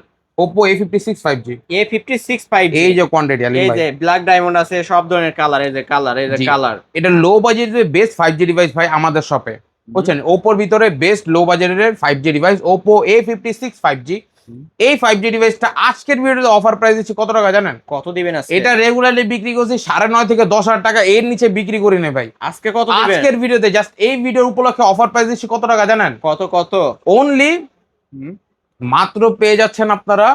Oppo A56 5G, A56 5G, এই যে কোয়ান্টিটি আলিম এই ভাই, যে ব্ল্যাক ডায়মন্ড আছে, সব ধরনের কালার, এই যে জি। কালার। এটা লো বাজেটের বেস্ট 5G ডিভাইস ভাই আমাদের শপে, বুঝছেন? ওপোর ভিতরে বেস্ট লো বাজেটের 5G device Oppo A56 5G। এই 5G ডিভাইসটা আজকের ভিডিওতে অফার প্রাইস দিচ্ছি কত টাকা জানেন? কত দিবেন আজকে? এটা রেগুলারলি বিক্রি করছি 9.5 থেকে 10,000 টাকা, এর নিচে বিক্রি করি না ভাই। আজকে কত দিবেন? আজকের ভিডিওতে জাস্ট এই ভিডিওর উপলক্ষে অফার প্রাইস দিচ্ছি কত টাকা জানেন? কত অনলি মাত্র পেয়ে যাচ্ছেন আপনারা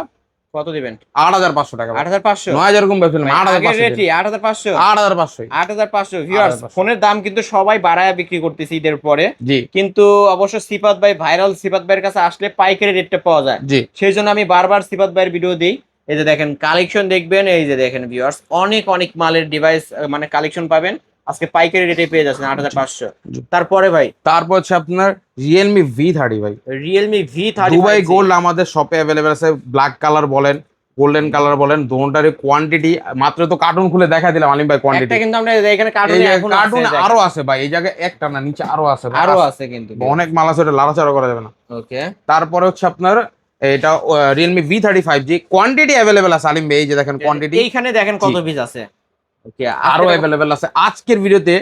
কত দিবেন? 8,500 টাকা। 8,500 9,000 কম বেচলাম, 8,500 রেটি 8,500 8,500 8,500 ভিউয়ার্স। 8,500 ফোনের দাম কিন্তু সবাই বাড়ায় বিক্রি করতেছে ঈদের পরে, জি কিন্তু অবশ্য সিফাত ভাই ভাইরাল, সিফাত ভাইয়ের কাছে আসলে পাইকারি রেটটা পাওয়া যায়, জি সেই জন্য আমি বারবার সিফাত ভাইয়ের ভিডিও দিই। এই যে দেখেন কালেকশন দেখবেন, এই যে দেখেন ভিউয়ার্স, অনেক অনেক মালের ডিভাইস মানে কালেকশন পাবেন আজকে পাইকারি রেটে পেয়ে যাচ্ছেন 8,500। জি। তারপরে ভাই তারপর হচ্ছে আপনার Realme V30 ভাই, Realme V30 দুবাই গোল্ড আমাদের শপে অ্যাভেলেবেল আছে। ব্ল্যাক কালার বলেন, গোল্ডেন কালার বলেন, দুটোটারই কোয়ান্টিটি মাত্র তো কার্টুন খুলে দেখা দিলাম আলিম ভাই কোয়ান্টিটি। একটা কিন্তু আমরা এখানে কার্টুনে এখন কার্টুন আরো আছে ভাই, এই জায়গায় একটা না নিচে আরো আছে ভাই, আরো আছে কিন্তু অনেক মাল আছে, ওটা লাড়াচাড়া করা যাবে না। ওকে তারপরে হচ্ছে আপনার এটা Realme V30 5G, quantity available আছে আলিম ভাই, এই যে দেখেন কোয়ান্টিটি এইখানে দেখেন কত জি। পিস আছে। ওকে আরো অ্যাভেলেবেল আছে। আজকের ভিডিওতে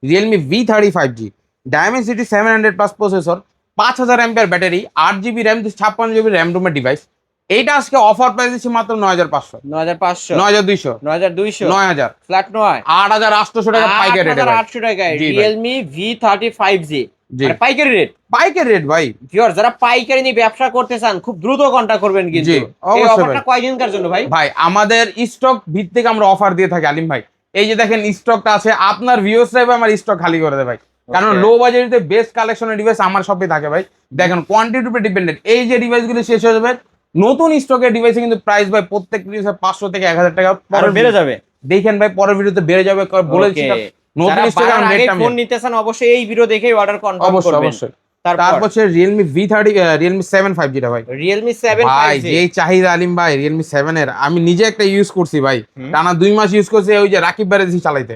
Realme V30 5G, Dimensity 700 plus processor, 5,000 MPR battery, 8GB RAM, 56GB RAM রুমের ডিভাইস। এইটা আজকে অফার প্রাইস দিচ্ছি মাত্র 9,500, 9,500 9,200, 9,200 9,000, ফ্ল্যাট 9 8,800 টাকা পাইকারি রেটে ভাই। 8,800 টাকায় জি ভাই। Realme V30 5G জি মানে পাইকারি রেট। পাইকারি রেট ভাই, ভিউয়ার যারা পাইকারি নিয়ে ব্যবসা করতে চান খুব দ্রুত কন্টাক্ট করবেন কিন্তু। জি, এই অবশ্যই অফারটা ভাই। কয়দিনকার জন্য ভাই? ভাই আমাদের স্টক ভিত্তিক আমরা অফার দিয়ে থাকি আলিম ভাই। এই যে দেখেন স্টকটা আছে, আপনার ভিউয়ার্স চাইবে আমার স্টক খালি করে দেয় ভাই, কারণ Okay. লো বাজেটে বেস্ট কালেকশনের ডিভাইস আমার শপে থাকে ভাই। দেখেন কোয়ান্টিটির উপর ডিপেন্ডেন্ট, এই যে ডিভাইসগুলো শেষ হয়ে যাবে, নতুন স্টকের ডিভাইসে কিন্তু প্রাইস ভাই প্রত্যেক ডিভাইসে 500 থেকে 1,000 টাকা আরো বেড়ে যাবে। দেখেন ভাই পরের ভিডিওতে বেড়ে যাবে, বলে দিচ্ছি Okay. নতুন যারা স্টকের বাড়ার আগে রেটটা ফোন নিতে চান অবশ্যই এই ভিডিও দেখেই অর্ডার কনফার্ম অবশ্যই করবেন। অবশ্যই। তারপর তারপর হচ্ছে Realme V30 Realme 7 5G টা ভাই, Realme 7 ভাই 5G যেই চাহিদা আলিম ভাই Realme 7 এর, আমি নিজে একটা ইউজ করছি ভাই, হুম। টানা 2 মাস ইউজ করছি, ওই যে রাকিব ব্যারেজি চালাইতে।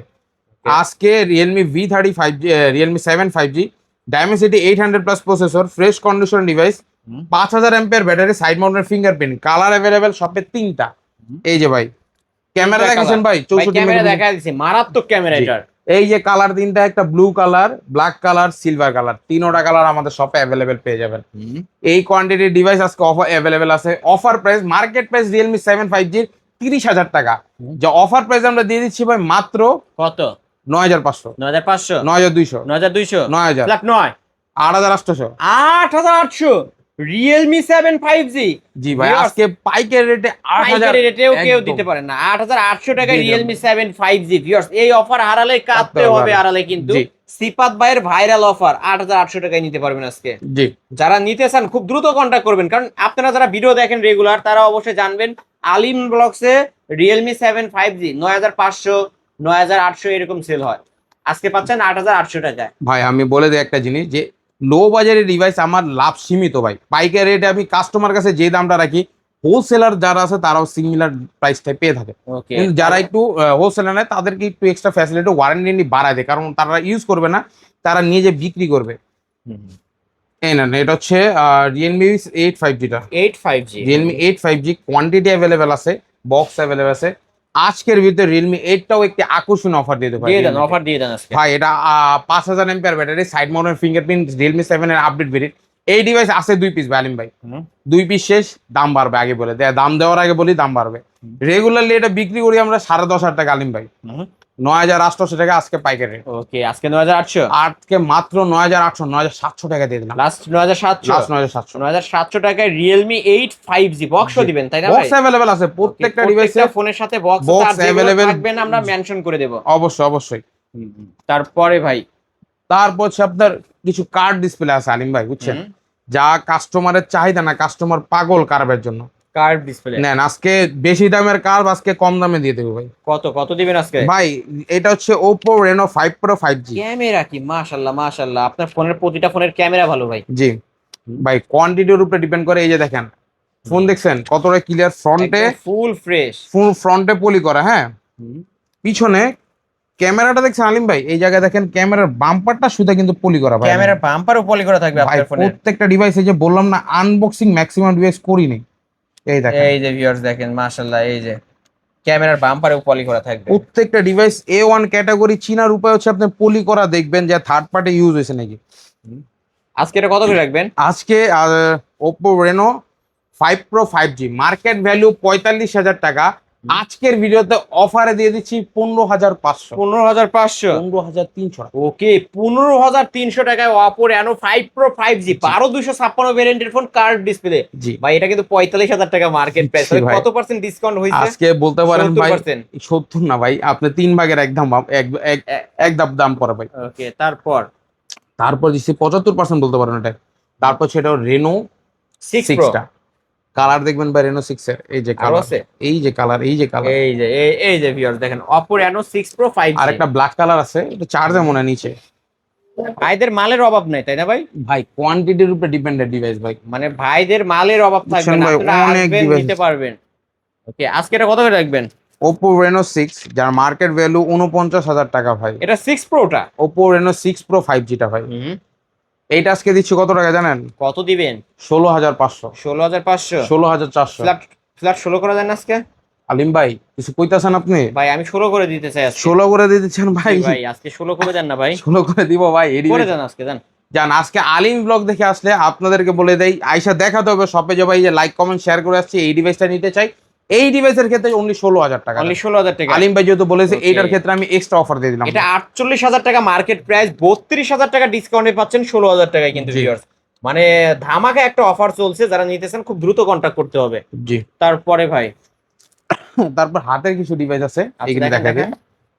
আজকে Realme V30 5G Realme 7 5G, Dimensity 800 plus processor, fresh condition device, hmm. 5,000 MPR battery, side mounted fingerprint, colour available শপে 3টা। এই যে ভাই ক্যামেরা দেখেছেন ভাই, 64 ক্যামেরা মেগাপিক্সেল। দেখা দিচ্ছে, মারাত্মক ক্যামেরা জি। এটার। এই যে কালার 3টা, একটা blue colour, black colour, silver colour, 3টা কালার আমাদের শপে অ্যাভেলেবেল পেয়ে যাবেন। এই কোয়ান্টিটির ডিভাইস আজকে অফার অ্যাভেলেবেল আছে। Offer price market price Realme 7 5G 30,000 টাকা, যে অফার প্রাইস আমরা দিয়ে দিচ্ছি ভাই মাত্র কত? 9,500, 9,500 9,200, 9,200 9,000, ফ্ল্যাট 9 8,800। 8,800 Realme 7 5G। জি ভাই Viewers, আজকে পাইকারি রেটে 8,000 পাইকারি রেটেও কেউ একদম। দিতে পারেন না। 8,800 টাকায় জি, Realme 7 5G। ভিউয়ার্স এই অফার হারালে কাঁদতে কাঁদতে হবে, হবে। হারালে কিন্তু। জি। সিপাত ভাইয়ের ভাইরাল অফার 8,800 টাকায় নিতে পারবেন আজকে। জি যারা নিতে চান খুব দ্রুত কন্টাক্ট করবেন, কারণ আপনারা যারা ভিডিও দেখেন রেগুলার তারা অবশ্যই জানবেন আলিম ব্লগসে Realme 7 5G 9,500 9,800 এরকম সেল হয়, আজকে পাচ্ছেন 8,800 টাকায়। ভাই আমি বলে দিই একটা জিনিস, যে লো বাজারের ডিভাইস আমার লাভ সীমিত ভাই, পাইকারি রেটে আমি কাস্টমার কাছে যে দামটা রাখি, হোলসেলার যারা আছে তারাও সিমিলার প্রাইসটাই পেয়ে থাকে। ওকে কিন্তু যারা একটু হোলসেলার নেয় তাদেরকে একটু এক্সট্রা ফ্যাসিলিটি ওয়ারেন্টি বাড়ায় দেয়, কারণ তারা ইউজ করবে না, তারা নিয়ে যে বিক্রি করবে। এই না এটা হচ্ছে Realme 8 5G টা, 8 5G Realme 8 5G quantity available আছে, বক্স অ্যাভেলেবেল আছে। আজকের ভিতরে Realme 8 টাও একটি আকর্ষণীয় অফার দিয়ে দেবো দিয়ে দেন, অফার দিয়ে দেন আজকে। ভাই। এটা 5,000 MPR battery, side mounted fingerprint, Realme 7 এর আপডেট ভেরিয়েন্ট। এই ডিভাইস আছে 2 পিস আলিম ভাই, 2 পিস শেষ, দাম বাড়বে আগে বলে দাম দেওয়ার আগে বলি দাম বাড়বে। রেগুলারলি এটা বিক্রি করি আমরা 10,500 টাকা আলিম ভাই। 9800 টাকা আজকে পাইকারি। ওকে, আজকে 9800, আজকে মাত্র 9800, 9700 টাকা দিয়ে দিলাম। Last 9700, last 9700। 9700 টাকায় Realme 8 5G বক্সও দিবেন তাই না ভাই? বক্স अवेलेबल আছে প্রত্যেকটা ডিভাইসে, ফোনের সাথে বক্স box আছে, আর যেগুলো available। থাকবে না আমরা মেনশন করে দেব। অবশ্যই অবশ্যই। তারপরে ভাই তারপর হচ্ছে আপনার কিছু কার্ড ডিসপ্লে আছে আলিম ভাই, বুঝছেন, যা কাস্টমারের চাহিদা না, কাস্টমার পাগল কার্ভের জন্য। কার্ভ ডিসপ্লে নেন আজকে বেশি দামের কার্ভ আজকে কম দামে দিয়ে দেবো ভাই। কত কত দিবেন আজকে ভাই এটা হচ্ছে Oppo Reno 5 Pro 5G। Camera কি মাশাআল্লাহ মাশাআল্লাহ, আপনার ফোনের প্রতিটা ফোনের ক্যামেরা ভালো ভাই। জি ভাই, কোয়ান্টিটির উপরে ডিপেন্ড করে। এই যে দেখেন ফোন দেখছেন কতটা ক্লিয়ার, ফ্রন্টে ফুল ফ্রেশ, ফুল ফ্রন্টে পলি করা, হ্যাঁ। পিছনে ক্যামেরাটা দেখছেন আলিম ভাই, এই জায়গায় দেখেন ক্যামেরার বাম্পারটা সুদা কিন্তু পলি করা ভাই। ক্যামেরার বাম্পারও পলি করা থাকবে ভাই আপনার ফোনে। প্রত্যেকটা ডিভাইস, এই যে বললাম না আনবক্সিং ম্যাক্সিমাম ডিভাইস করিনি, এই দেখেন এই যে ভিউয়ার্স দেখেন মাশাআল্লাহ, এই যে ক্যামেরার বাম্পারেও পলি করা থাকবে। প্রত্যেকটা ডিভাইস A1 ক্যাটাগরি। চিনার উপায় হচ্ছে আপনি পলি করা দেখবেন যে থার্ড পার্টি ইউজ হয়েছে নাকি। আজকে এটা কত করে রাখবেন? আজকে Oppo Reno 5 Pro 5G market value 45,000 টাকা। আজকের ভিডিওতে অফারে দিয়ে দিচ্ছি 15,500, 15,500, 15,300। ওকে 15,300 টাকায় Oppo Reno 5 Pro 5G 12256 ভ্যারিয়েন্টের ফোন, কার্ভ ডিসপ্লে। জি ভাই এটা কিন্তু 45,000 টাকা মার্কেট প্রাইস। জি ভাই। কত পার্সেন্ট ডিসকাউন্ট হইছে আজকে বলতে পারেন ভাই 70%। 70 না ভাই, আপনি 3 ভাগের এক ধাপ দাম পড়ে ভাই। ওকে, তারপর তারপর দিচ্ছি 75% বলতে পারেন এটা। তারপর সেটা Reno 6 6 Pro, টা কালার দেখবেন ভাই Reno 6 এর, এই যে আরো কালার, আছে? এই যে কালার, এই যে কালার, এই যে ভিউয়ার্স দেখেন Oppo Reno 6 Pro 5G। আর একটা ব্ল্যাক কালার আছে, এটা চার্জে মনে হয় নিচে। ভাইদের মালের অভাব নাই তাই না ভাই? ভাই কোয়ান্টিটির উপরে ডিপেন্ডেন্ট ডিভাইস ভাই। মানে ভাইদের মালের অভাব থাকবে না, ভাই, আপনারা অনেক আসবেন device নিতে পারবেন। ওকে, আজকে এটা কত করে রাখবেন? Oppo Reno 6 যার মার্কেট ভ্যালু 49,000 টাকা ভাই। এটা 6 Proটা, Oppo Reno 6 Pro 5G টা ভাই। এইটা আজকে দিচ্ছি কত টাকা জানেন? কত দিবেন? 16,500, 16,500, 16,400। ফ্ল্যাট 16 করে দেন আজকে। আলিম ভাই কিছু কইতাছেন আপনি? ভাই আমি 16 করে দিতে চাই আজকে। 16 করে দিতেছেন ভাই? ভাই আজকে 16 করে দেন না ভাই। 16 করে দিব ভাই। করে দেন আজকে দেন। জান আজকে আলিম ব্লগ দেখে আসলে আপনাদেরকে বলে দেই, আইসা দেখাতে হবে শপে যে ভাই যে লাইক কমেন্ট শেয়ার করে আসছি, এই ডিভাইসটা নিতে চাই। এই ডিভাইসের ক্ষেত্রে অনলি 16,000 টাকা। অনলি 16,000 টাকা। আলিম ভাই যেহেতু বলেছে Okay. এইটার ক্ষেত্রে আমি এক্সট্রা অফার দিয়ে দিলাম। এটা 48,000 টাকা মার্কেট প্রাইস, 32,000 টাকা ডিসকাউন্টে পাচ্ছেন 16,000 টাকায় কিন্তু জি। ভিউয়ার্স। মানে ধামাকা একটা অফার চলছে, যারা নিতেছেন খুব দ্রুত কন্টাক্ট করতে হবে। জি। তারপরে ভাই তারপর হাতের কিছু ডিভাইস আছে, এখানে দেখেন, দেখা যায়।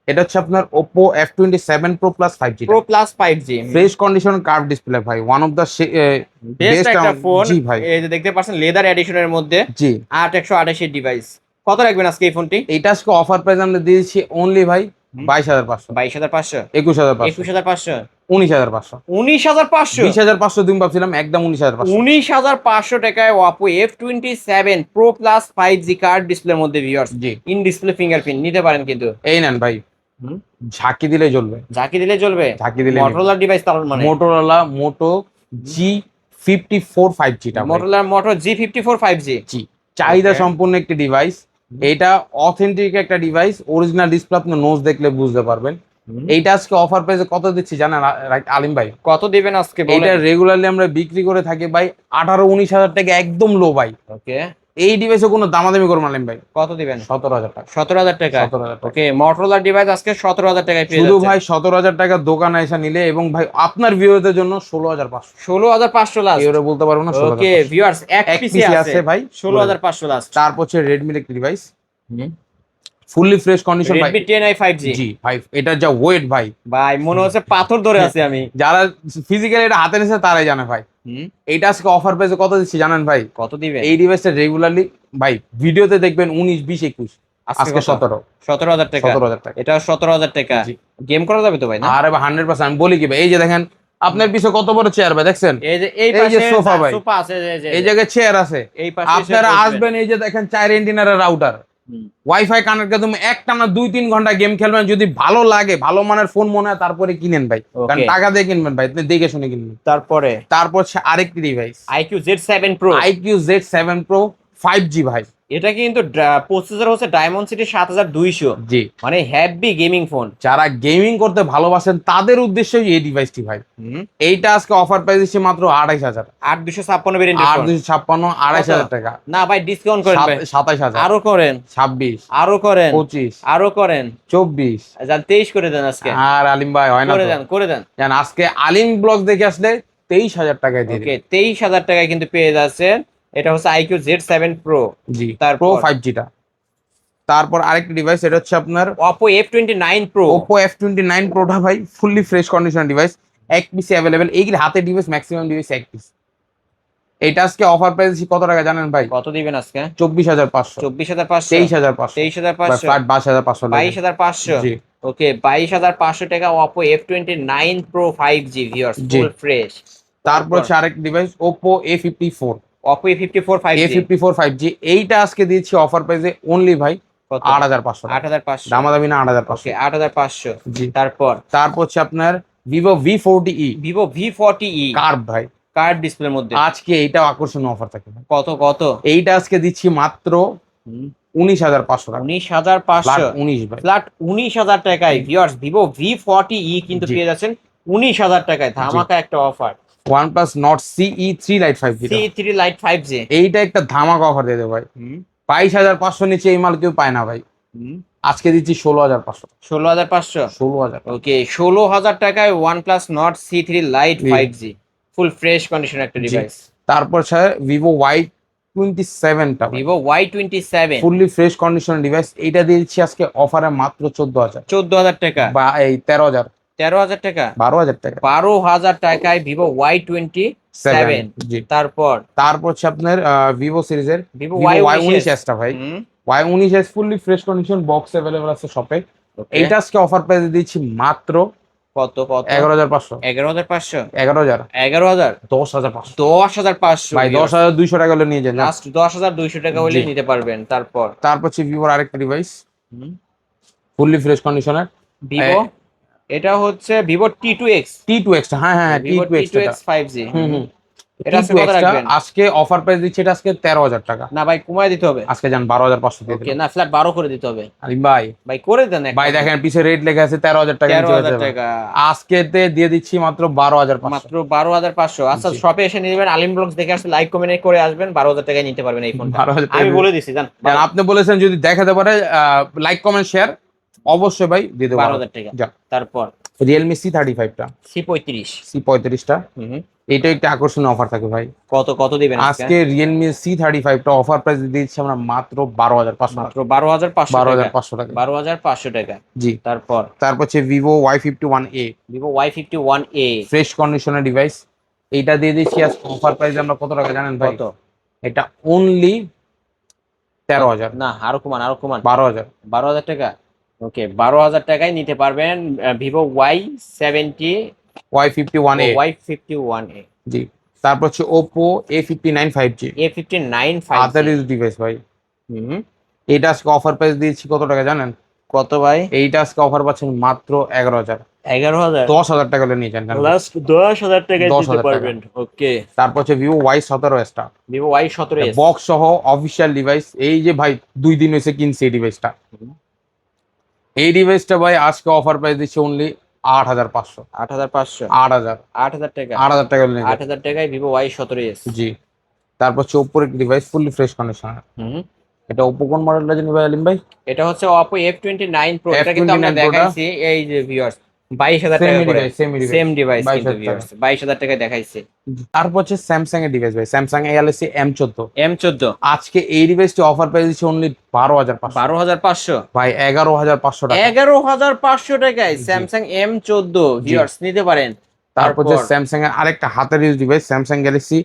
এটা হচ্ছে আপনার Oppo F27 Pro Plus 5G Pro Plus 5G fresh condition curve display ভাই, ওয়ান অফ দা বেস্ট একটা ফোন। জি ভাই, এই যে দেখতে পাচ্ছেন লেদার এডিশনের মধ্যে জি 8128 ডিভাইস। কত রাখবেন আজকে এই ফোনটি? এইটা আজকে অফার প্রাইস আমরা দিয়েছি অনলি ভাই 22,500, 22,500, 21,500, 21,500, 19,500, 19,500, 20,500 তুমি ভাবছিলাম একদম 19,500। 19,500 টাকায় Oppo F27 Pro Plus 5G card ডিসপ্লের মধ্যে viewers, G in display fingerprint নিতে পারেন কিন্তু। এই নেন ভাই, ঝাঁকি দিলে জ্বলবে, ঝাঁকি দিলে চলবে, ঝাঁকি দিলে মটোরোলার ডিভাইস তার মানে মোটোরোলা মোটো G54 5G টা ভাই। মটোরোলার মোটো G54 5G। জি চাহিদা Okay. সম্পূর্ণ একটি ডিভাইস। এটা অথেন্টিক একটা ডিভাইস, অরিজিনাল ডিসপ্লে আপনি নোজ দেখলে বুঝতে পারবেন। এইটা আজকে অফার প্রাইসে কত দিচ্ছি জানেন আলিম ভাই? কত দিবেন আজকে এটা বলেন? রেগুলারলি আমরা বিক্রি করে থাকি ভাই 18-19,000 টাকা, একদম লো ভাই। ওকে, এই ডিভাইসে কোনো দামাদামি করবো না আলিম ভাই। কত দিবেন? 17,000 টাকা। 17,000 টাকা। 17,000 টাকা। ওকে, মটোরোলার ডিভাইস আজকে 17,000 টাকায় পেয়ে শুধু যাচ্ছেন। ভাই 17,000 টাকা দোকানে এসে নিলে, এবং ভাই আপনার ভিউয়ারদের জন্য 16,500। 16,500 লাস্ট। এবারে বলতে পারবো না। ওকে ভিউয়ার্স, এক পিসি আছে ভাই 16,500 লাস্ট। তারপর হচ্ছে রেডমির একটি ডিভাইস, ফুললি ফ্রেশ কন্ডিশন ভাই। Redmi 10i 5G। জি ভাই, এটা যা ওয়েট ভাই, ভাই মনে হচ্ছে পাথর ধরে আছে আমি। যারা ফিজিক্যালি এটা হাতে নিছে তারাই জানে ভাই। এইটা আজকে অফার প্রাইসে কত দিচ্ছি জানেন ভাই? কত দিবেন? এই ডিভাইসটা রেগুলারলি ভাই ভিডিওতে দেখবেন 19, 20, 21, আজকে 17। 17,000 টাকা। 17,000 টাকা। এটা 17,000 টাকা। জি। গেম করা যাবে তো ভাই না? আরে ভাই 100% আমি বলি কি ভাই, এই যে দেখেন আপনার পিছে কত বড় চেয়ার ভাই, দেখছেন? এই যে এই এই যে পাশে সোফা ভাই, সোফা আছে, এই জায়গায় চেয়ার আছে, এই পাশে আপনারা আসবেন, এই যে দেখেন 4 এন্টিনার রাউটার, ওয়াইফাই কানেক্ট করে তুমি একটানা 2-3 ঘন্টা গেম খেলবেন। যদি ভালো লাগে, ভালো মানের ফোন মনে হয়, তারপরে কিনেন ভাই, কারণ Okay. টাকা দিয়ে কিনবেন ভাই, আপনি দেখে শুনে কিনবেন। তারপর তারপর হচ্ছে আরেকটি device iQOO Z7 Pro। iQOO Z7 Pro 5G ভাই, এটা কিন্তু প্রসেসর হচ্ছে ডায়মন্ড সিটি 7200, জি, মানে হেভি গেমিং ফোন। যারা গেমিং করতে ভালোবাসেন তাদের উদ্দেশ্যে এই ডিভাইসটি ভাই। এইটা আজকে অফার প্রাইস দিচ্ছি মাত্র 28,000, 8256 ভেরিয়েন্টের ফোন। 8256, 2,500 টাকা। না ভাই ডিসকাউন্ট করেন ভাই, 27,000, আরো করেন, 26, আরো করেন, 25, আরো করেন, 24। যান 23 করে দেন আজকে। আর আলিম ভাই হয় না করে তো? দেন, করে দেন। জান আজকে আলিম ব্লগ দেখে আসলে 23,000 টাকায় দিয়ে ওকে, দিবেন। 23,000 টাকায় কিন্তু পেয়ে যাচ্ছেন। এটা হচ্ছে আইকিউ Z7 Pro। জি, তারপর প্রো 5G টা। তারপর আরেকটা ডিভাইস, এটা হচ্ছে আপনার Oppo F29 Pro। Oppo F29 Proটা ভাই, ফুললি ফ্রেশ কন্ডিশন ডিভাইস, এক পিসে অ্যাভেলেবেল। এইগুলি হাতে ডিভাইস, ম্যাক্সিমাম ডিভাইস এক পিস। এটা আজকে অফার প্রাইস কত টাকা জানেন ভাই? কত দিবেন আজকে? 24,500, 24,500, 23,500, 23,500, 22,500, 22,500। জি ওকে, 22,500 টাকা Oppo F29 Pro 5G viewers, জি। Full fresh. তারপর হচ্ছে আরেক device Oppo A54, Oppo A54 5G A54 5G। এইটা আজকে দিচ্ছি অফার প্রাইসে অনলি ভাই কত? 8,500, 8,500। দামাদামি না, ওকে, 8,500। 8,500। জি। তারপর তারপর হচ্ছে আপনার Vivo V40e Vivo V40e curve ভাই, কার্ভ ডিসপ্লের মধ্যে। আজকে এইটাও আকর্ষণীয় অফার থাকে ভাই। কত কত? এইটা আজকে দিচ্ছি মাত্র 19,500 টাকা, 19,500, 19 ভাই। ফ্ল্যাট 19,000 টাকায় ভিউয়ার্স Vivo V40e কিন্তু জি। পেয়ে যাচ্ছেন 19,000 টাকায়, ধামাকা একটা offer. OnePlus Nord CE3 Lite 5G টা। C3 Lite 5G। এইটা একটা ধামাকা অফার দিয়ে দেবে ভাই। 22,500 নিচে এই মাল কেউ পায় না ভাই। আজকে দিচ্ছি 16,500, 16,500। 16,000। ওকে, 16,000 টাকায় OnePlus Nord C3 Lite জি। 5G, ফুল ফ্রেশ কন্ডিশন একটা ডিভাইস। তারপর Vivo Y27 টা Vivo Y27, fully fresh condition device. এইটা দিয়ে দিচ্ছি আজকে অফারে মাত্র 14,000, 14,000 টাকা, বা এই 13,000, 13,000 টাকা, 12,000 টাকা, 12,000 টাকায় Vivo Y27। জি। তারপর হচ্ছে আপনার ভিভো সিরিজের Vivo Y19s টা ভাই। Y19s fully fresh condition, box available আছে শপে। এইটা আজকে অফার প্রাইসে দিচ্ছি মাত্র কত কত? 11,500, 11,500, 11,000, 11,000, 10,500 10,500। ভাই। 10,200 টাকা হলে নিয়ে যান। লাস্ট 10,200 টাকা হলে জি। নিতে পারবেন। তারপর হচ্ছে ভিভোর আরেকটা ডিভাইস, ফুললি ফ্রেশ কন্ডিশনের ভিভো, এটা হচ্ছে Vivo T2X, T2X টা। হ্যাঁ হ্যাঁ, Vivo T2X টা। T2X 5G। এটা আজকে T2X কত টা রাখবেন? আজকে অফার প্রাইস দিচ্ছি, এটা আজকে 13,000 টাকা। না ভাই, কমায় দিতে হবে। আজকে যান 12,500 দিয়ে ওকে, দিলাম। না ফ্ল্যাট 12 করে দিতে হবে। আলিম ভাই, ভাই করে দেন একটা। ভাই দেখেন পিছে রেট লেখা আছে 13,000 টাকা, 13,000 টাকা, আজকেতে দিয়ে দিচ্ছি মাত্র 12,500। মাত্র 12,500। আচ্ছা, জি। শপে এসে নিয়ে যাবেন, আলিম ব্লগস দেখে আসলে লাইক কমেন্ট করে আসবেন, 12,000 টাকায় নিতে পারবেন এই ফোনটা। 12,000 টাকা আমি বলে দিছি, জান যান, আপনি বলেছেন যদি দেখাতে পারে লাইক কমেন্ট শেয়ার অবশ্যই ভাই দিয়ে দেবো 12,000 টাকা। যা। তারপর রিয়েলমি C35 টা, C35। C35 টা, এইটা একটা আকর্ষণীয় অফার থাকে ভাই। কত কত দিবেন আজকে? আজকে রিয়েলমি C35 টা অফার প্রাইস দিচ্ছি আমরা মাত্র 12,500, মাত্র 12,500 টাকা, 12,500 টাকা। 12,500 টাকা। জি। তারপর হচ্ছে Vivo Y51a Vivo Y51a, fresh কন্ডিশনের ডিভাইস। এইটা দিয়ে দিচ্ছি আজকে অফার প্রাইস আমরা কত টাকা জানেন ভাই? কত? এটা অনলি 13,000, না আরো কমান, আরো কমান, 12,000। 12,000 টাকা। ওকে, 12,000 টাকায় নিতে পারবেন Vivo Y51a। জি। হচ্ছে Oppo A59 5G, A59 আদার 5G। ইউজ ডিভাইস ভাই। এটা আজকে অফার প্রাইস দিচ্ছি কত টাকা জানেন? কত ভাই? এইটা আজকে অফার পাচ্ছেন মাত্র 11,000, 11,000, 10,000 টাকা হলে নিয়ে যান। লাস্ট 10,000 টাকায় 10,000 দিতে টাকা। পারবেন। ওকে, হচ্ছে ভিভো Y17s টা, Vivo Y17s, বক্স সহ অফিসিয়াল ডিভাইস। এই যে ভাই 2 দিন হয়েছে কিনছি এই ডিভাইসটা। এই ডিভাইসটা ভাই আজকে অফার প্রাইস দিচ্ছে অনলি 8,500, 8,500, 8,000, 8,000 টাকা, 8,000 টাকা হলে নিয়ে যান। 8,000 টাকায় Vivo Y17s। জি। হচ্ছে ওপ্পোর একটি ডিভাইস ফুললি ফ্রেশ কন্ডিশন। এটা ওপ্পো কোন মডেলটা জানি ভাই আলিম ভাই? এটা হচ্ছে Oppo F29 Pro। এটা কিন্তু আমরা F29 Pro টা দেখাইছি এই যে ভিউয়ার্স 22,000 টাকা করে, সেম ডিভাইস কিন্তু 22,000 ভিউয়ার্স 22,000 টাকায় দেখাইছে। হচ্ছে স্যামসাং এর ডিভাইস ভাই, স্যামসাং গ্যালাক্সি M14। M14, আজকে এই ডিভাইসটি অফার প্রাইস দিচ্ছে অনলি 12,500, 12,500, ভাই 11,500 টাকা। 11,500 টাকায় স্যামসাং M14 ভিউয়ার্স নিতে পারেন। তারপর হচ্ছে স্যামসাং এর আরেকটা হাতের use device, Samsung Galaxy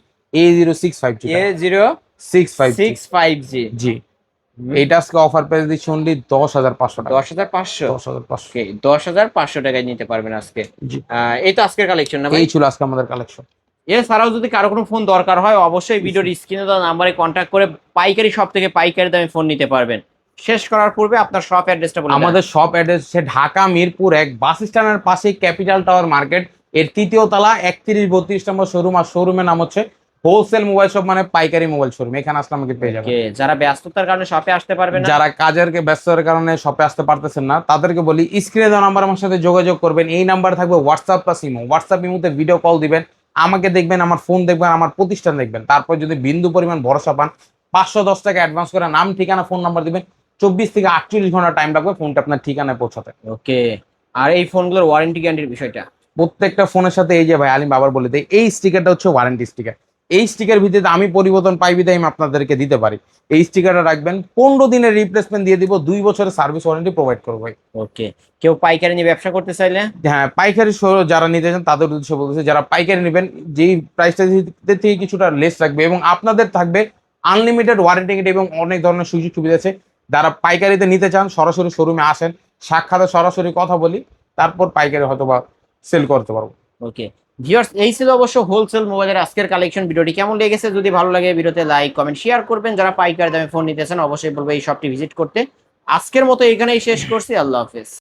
A06 5G, A06 5G। জি। এইটা আজকে অফার প্রাইস দিচ্ছে অনলি 10,500 টাকা, 10,500, 10,500। ওকে, 10,500 টাকায় নিতে পারবেন আজকে। জি। এই তো আজকের কালেকশন না ভাই? এই ছিল আজকে আমাদের কালেকশন। এছাড়াও যদি কারো কোনো ফোন দরকার হয় অবশ্যই ভিডিওর স্ক্রিনে দেওয়া নাম্বারে কন্ট্যাক্ট করে পাইকারি শপ থেকে পাইকারি দামে ফোন নিতে পারবেন। শেষ করার পূর্বে আপনার শপ অ্যাড্রেসটা বলুন। আমাদের শপ অ্যাড্রেস হচ্ছে ঢাকা মিরপুর 1 বাস স্ট্যান্ডের পাশে ক্যাপিটাল টাওয়ার মার্কেট, এর 3য় তলা 31-32 নম্বর শোরুম। আর শোরুমের নাম হচ্ছে হোলসেল মোবাইল শপ মানে পাইকারি মোবাইল শোরুম, এখানে আসলে আমাকে পেয়ে যাবেন। ওকে, যারা ব্যস্ততার কারণে শপে আসতে পারবে না, যারা ব্যস্ততার কারণে শপে আসতে পারতেছেন না, তাদেরকে বলি স্ক্রিনে দেওয়া নাম্বার আমার সাথে যোগাযোগ করবেন। এই নাম্বার থাকবে হোয়াটসঅ্যাপ প্লাস ইমো। হোয়াটসঅ্যাপ ইমোতে ভিডিও কল দিবেন, আমাকে দেখবেন, আমার ফোন দেখবেন, আমার প্রতিষ্ঠান দেখবেন। তারপর যদি বিন্দু পরিমাণ ভরসা পান, 510 টাকা অ্যাডভান্স করে নাম ঠিকানা ফোন নাম্বার দিবেন। 24 থেকে 48 ঘন্টা টাইম লাগবে ফোনটা আপনার ঠিকানায় পৌঁছাতে। ওকে। আর এই ফোনগুলোর ওয়ারেন্টি গ্যারান্টির বিষয়টা? প্রত্যেকটা ফোনের সাথে এই যে ভাই আলিম বাবার বলে দেয়, এই স্টিকারটা হচ্ছে ওয়ারেন্টি স্টিকার। এই স্টিকার ভিত্তিতে আমি পরিবর্তন পাই বিধায় আমি আপনাদেরকে দিতে পারি। এই স্টিকারটা রাখবেন, 15 দিনের রিপ্লেসমেন্ট দিয়ে দিব, 2 বছরের সার্ভিস ওয়ারেন্টি প্রোভাইড করবো ভাই। ওকে। কেউ পাইকারি নিয়ে ব্যবসা করতে চাইলে? হ্যাঁ, পাইকারি যারা নিতে চান তাদের উদ্দেশ্যে বলতেছে, যারা পাইকারি নেবেন যেই প্রাইসটা থেকে কিছুটা লেস রাখবে এবং আপনাদের থাকবে আনলিমিটেড ওয়ারেন্টি এবং অনেক ধরনের সুযোগ সুবিধা আছে। যারা পাইকারিতে নিতে চান সরাসরি শোরুমে আসেন, সাক্ষাতে সরাসরি কথা বলি, তারপর পাইকারি হয়তো বা সেল করতে পারবো। ওকে ভিউয়ার্স, এই ছিল অবশ্য হোলসেল মোবাইলের আজকের কালেকশন। ভিডিওটি কেমন লেগেছে যদি ভালো লাগে ভিডিওতে লাইক কমেন্ট শেয়ার করবেন। যারা পাইকারি দামে ফোন নিতেছেন অবশ্যই বলবো এই শপটি ভিজিট করতে। আজকের মতো এখানেই শেষ করছি, আল্লাহ হাফেজ।